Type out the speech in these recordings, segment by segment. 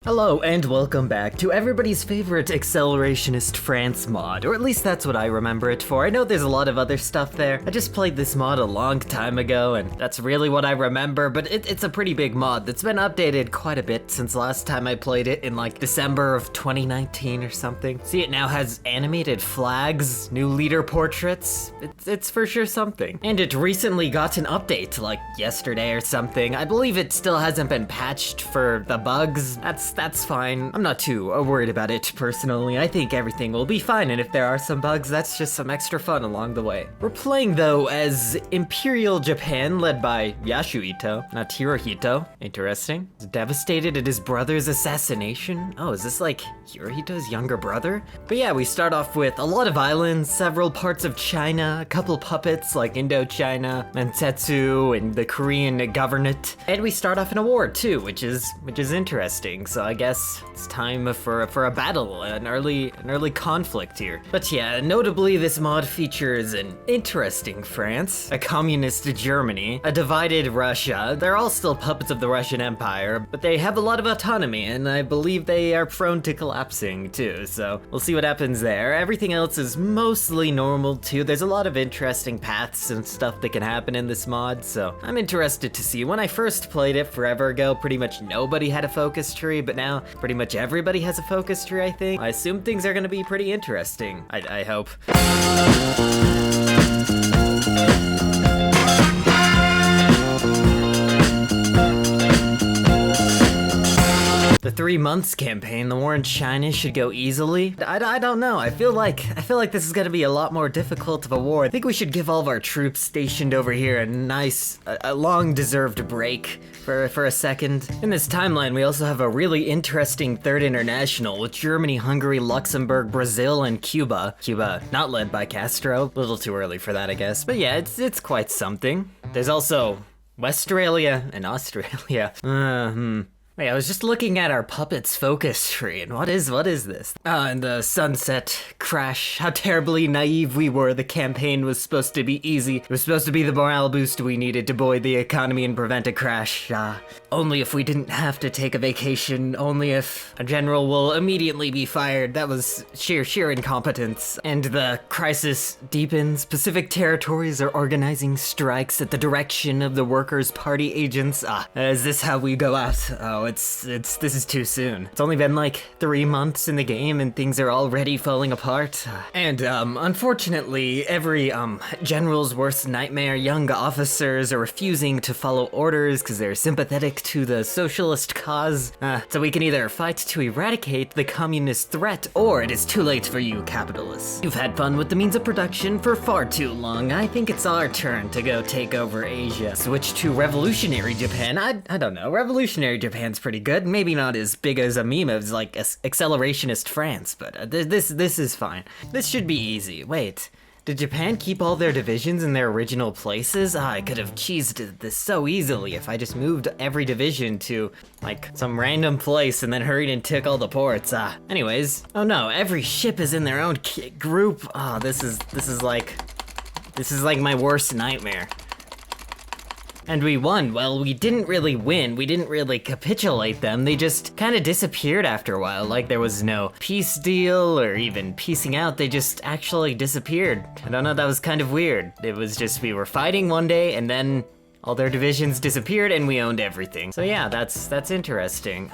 Hello and welcome back to everybody's favorite accelerationist France mod, or at least that's what I remember it for. I know there's a lot of other stuff there. I just played this mod a long time ago and that's really what I remember, but it's a pretty big mod that's been updated quite a bit since last time I played it in like December of 2019 or something. See, it now has animated flags, new leader portraits. It's for sure something. And it recently got an update like yesterday or something. I believe it still hasn't been patched for the bugs. That's fine. I'm not too worried about it personally. I think everything will be fine, and if there are some bugs, that's just some extra fun along the way. We're playing though as Imperial Japan, led by Yasuhito, not Hirohito. Interesting. He's devastated at his brother's assassination. Oh, is this like Hirohito's younger brother? But yeah, we start off with a lot of islands, several parts of China, a couple puppets like Indochina, Mansetsu, and the Korean governorate. And we start off in a war too, which is interesting. So I guess it's time for a battle, an early conflict here. But yeah, notably this mod features an interesting France, a communist Germany, a divided Russia. They're all still puppets of the Russian Empire, but they have a lot of autonomy, and I believe they are prone to collapsing too, so we'll see what happens there. Everything else is mostly normal too. There's a lot of interesting paths and stuff that can happen in this mod, so I'm interested to see. When I first played it forever ago, pretty much nobody had a focus tree, but now pretty much everybody has a focus tree, I think. I assume things are gonna be pretty interesting. I hope. The 3 months campaign, the war in China should go easily. I don't know. I feel like this is gonna be a lot more difficult of a war. I think we should give all of our troops stationed over here a long-deserved break for a second. In this timeline, we also have a really interesting third international with Germany, Hungary, Luxembourg, Brazil, and Cuba. Cuba, not led by Castro. A little too early for that, I guess. But yeah, it's quite something. There's also Westralia and Australia. Wait, I was just looking at our puppet's focus tree, and what is this? And the sunset crash. How terribly naive we were. The campaign was supposed to be easy. It was supposed to be the morale boost we needed to buoy the economy and prevent a crash. Only if we didn't have to take a vacation. Only if a general will immediately be fired. That was sheer incompetence. And the crisis deepens. Pacific territories are organizing strikes at the direction of the Workers' Party agents. Is this how we go out? Oh, this is too soon. It's only been like 3 months in the game and things are already falling apart. And unfortunately, every general's worst nightmare, young officers are refusing to follow orders because they're sympathetic to the socialist cause. So we can either fight to eradicate the communist threat, or it is too late for you capitalists. You've had fun with the means of production for far too long. I think it's our turn to go take over Asia. Switch to revolutionary Japan. I don't know. Revolutionary Japan's pretty good. Maybe not as big as a meme as like accelerationist France, but this is fine. This should be easy. Wait, did Japan keep all their divisions in their original places? I could have cheesed this so easily if I just moved every division to like some random place and then hurried and took all the ports. Anyways, oh no, every ship is in their own group. This is like my worst nightmare. And we won. Well, we didn't really win. We didn't really capitulate them. They just kind of disappeared after a while. Like there was no peace deal or even piecing out. They just actually disappeared. I don't know, that was kind of weird. It was just we were fighting one day and then all their divisions disappeared and we owned everything. So yeah, that's interesting.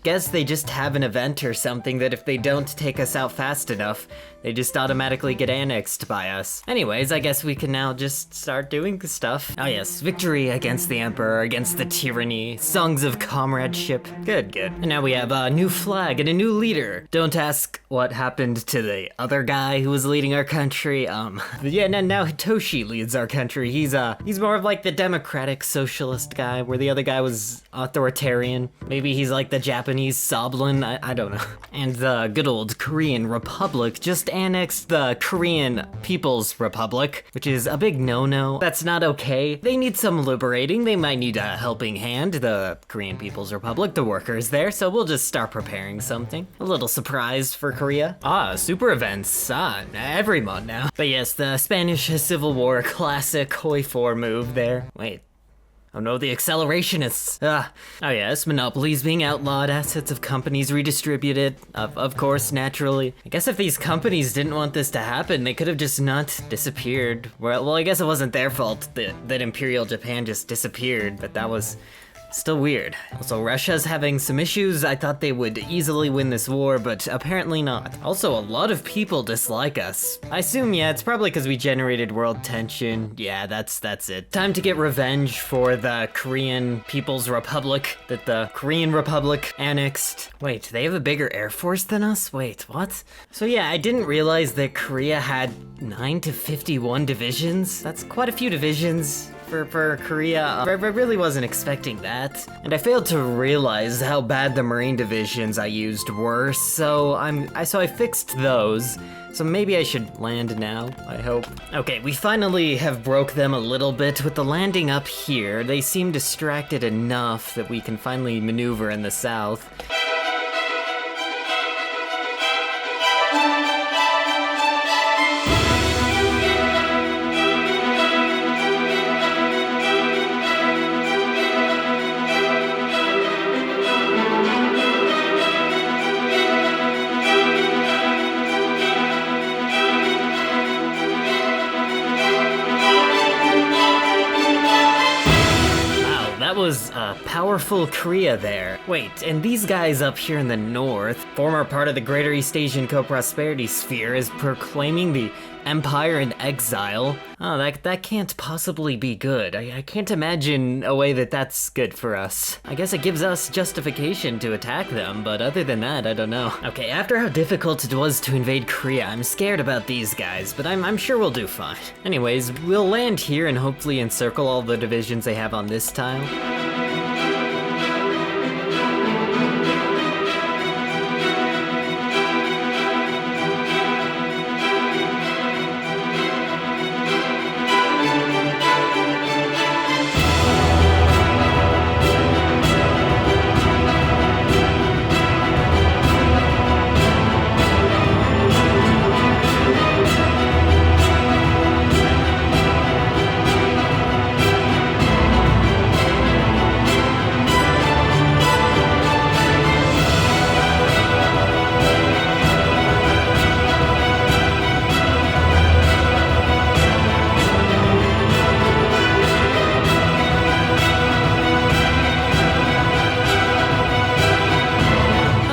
Guess they just have an event or something that if they don't take us out fast enough, they just automatically get annexed by us. Anyways, I guess we can now just start doing stuff. Oh yes, victory against the Emperor, against the tyranny, songs of comradeship. Good. And now we have a new flag and a new leader. Don't ask what happened to the other guy who was leading our country. Yeah, now Hitoshi leads our country. He's more of like the democratic socialist guy, where the other guy was authoritarian. Maybe he's like the Japanese Soblin, I don't know. And the good old Korean Republic just annexed the Korean People's Republic, which is a big no-no. That's not okay. They need some liberating. They might need a helping hand, the Korean People's Republic, the workers there, so we'll just start preparing something. A little surprise for Korea. Super events. Every month now. But yes, the Spanish Civil War classic HOI4 move there. Wait. Oh no, the accelerationists. Oh yes, monopolies being outlawed, assets of companies redistributed. Of course, naturally. I guess if these companies didn't want this to happen, they could have just not disappeared. Well, I guess it wasn't their fault that Imperial Japan just disappeared, but that was still weird. Also, Russia's having some issues. I thought they would easily win this war, but apparently not. Also, a lot of people dislike us. I assume, yeah, it's probably because we generated world tension. Yeah, that's it. Time to get revenge for the Korean People's Republic that the Korean Republic annexed. Wait, they have a bigger air force than us? Wait, what? So yeah, I didn't realize that Korea had 9 to 51 divisions. That's quite a few divisions for Korea. I really wasn't expecting that. And I failed to realize how bad the Marine divisions I used were, so I fixed those. So maybe I should land now, I hope. Okay, we finally have broke them a little bit with the landing up here. They seem distracted enough that we can finally maneuver in the south. That was powerful Korea there. Wait, and these guys up here in the north, former part of the Greater East Asian Co-Prosperity Sphere, is proclaiming the Empire in exile. Oh, that can't possibly be good. I can't imagine a way that that's good for us. I guess it gives us justification to attack them, but other than that, I don't know. Okay, after how difficult it was to invade Korea, I'm scared about these guys, but I'm sure we'll do fine. Anyways, we'll land here and hopefully encircle all the divisions they have on this tile.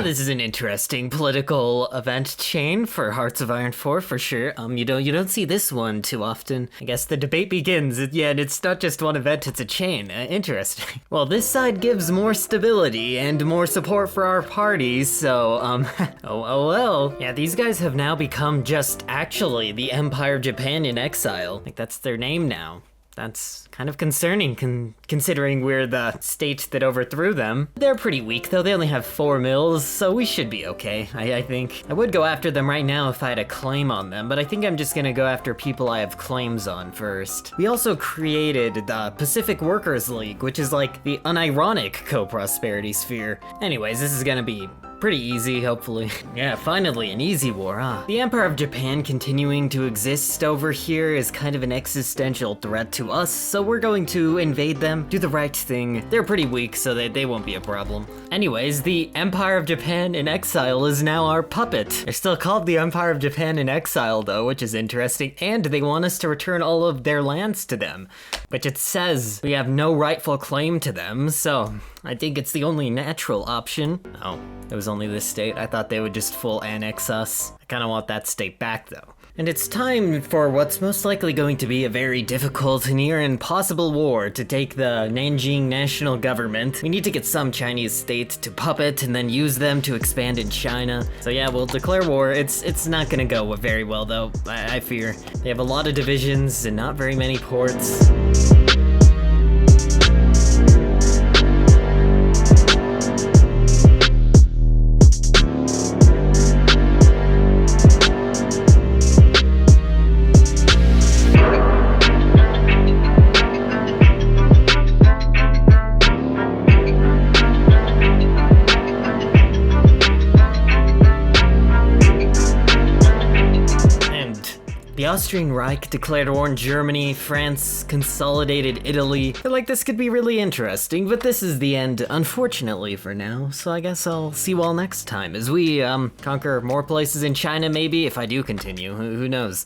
This is an interesting political event chain for Hearts of Iron 4 for sure. You don't see this one too often. I guess the debate begins. Yeah, and it's not just one event, it's a chain. Interesting. Well, this side gives more stability and more support for our party, so, oh well. Yeah, these guys have now become just actually the Empire of Japan in exile. Like, that's their name now. That's kind of concerning considering we're the state that overthrew them. They're pretty weak though, they only have 4 mills, so we should be okay, I think. I would go after them right now if I had a claim on them, but I think I'm just gonna go after people I have claims on first. We also created the Pacific Workers League, which is like the unironic co-prosperity sphere. Anyways, this is gonna be pretty easy, hopefully. Yeah, finally, an easy war, huh? The Empire of Japan continuing to exist over here is kind of an existential threat to us, so we're going to invade them, do the right thing. They're pretty weak, so they won't be a problem. Anyways, the Empire of Japan in exile is now our puppet. They're still called the Empire of Japan in exile, though, which is interesting, and they want us to return all of their lands to them, which it says we have no rightful claim to them, so I think it's the only natural option. Oh, it was only this state. I thought they would just full annex us. I kind of want that state back though. And it's time for what's most likely going to be a very difficult, near impossible war to take the Nanjing national government. We need to get some Chinese state to puppet and then use them to expand in China. So yeah, we'll declare war. It's not gonna go very well though, I fear. They have a lot of divisions and not very many ports. The Austrian Reich declared war on Germany, France consolidated Italy. I feel like this could be really interesting, but this is the end, unfortunately for now, so I guess I'll see you all next time as we, conquer more places in China maybe, if I do continue, who knows.